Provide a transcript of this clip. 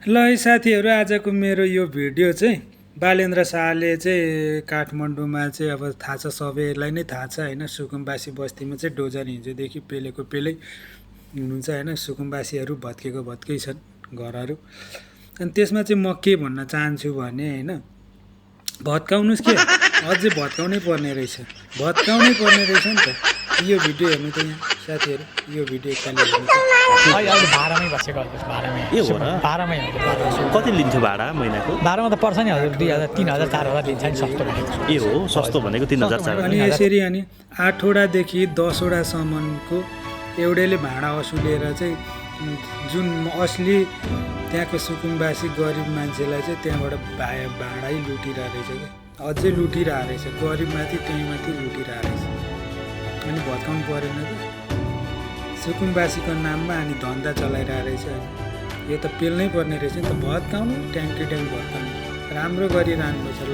ल है साथीहरू, आजको मेरो यो भिडियो चाहिँ बालेन्द्र शाहले चाहिँ काठमाडौँमा चाहिँ अब थाहा छ, सबैलाई नै थाहा छ होइन, सुकुम्बासी बस्तीमा चाहिँ डोजर हिजोदेखि पेलेको पेलै हुनुहुन्छ होइन। सुकुम्बासीहरू भत्केको भत्कै छन् घरहरू। अनि त्यसमा चाहिँ म के भन्न चाहन्छु भने होइन, भत्काउनुहोस् के, अझै भत्काउनै पर्ने रहेछ, भत्काउनै पर्ने रहेछ नि त। यो भिडियो हेर्नु त यहाँ साथीहरू, यो भिडियो एकतालि हेर्नु त। अहिले भाडामै बसेको हजुर, भाडामै ए हो र? भाडामै हजुर। कति लिन्थ्यो भाडा महिनाको? भाडामा त पर्छ नि हजुर, 2000 3000 4000 लिन्छ नि सस्तो भनेको। ए हो, सस्तो भनेको 3000 4000। अनि यसरी अनि 8वटादेखि 10वटासम्मको एउटैले भाडा वसुलेर चाहिँ जुन असली त्यहाँको सुकुम्बासी गरिब मान्छेलाई चाहिँ त्यहाँबाट भाडै लुटिरहेको रहेछ क्या, अझै लुटिरहेको रहेछ, गरिबमाथि त्यहीँमाथि लुटिरहेको रहेछ। अनि भत्काउनु परेन त सुकुम्बासीको नाममा, अनि धन्दा चलाइरहेको रहेछ। यो त पेल्नै पर्ने रहेछ नि त, भत्काउनु, ट्याङ्की ट्याङ्क भत्काउनु, राम्रो गरिरहनुपर्छ ल।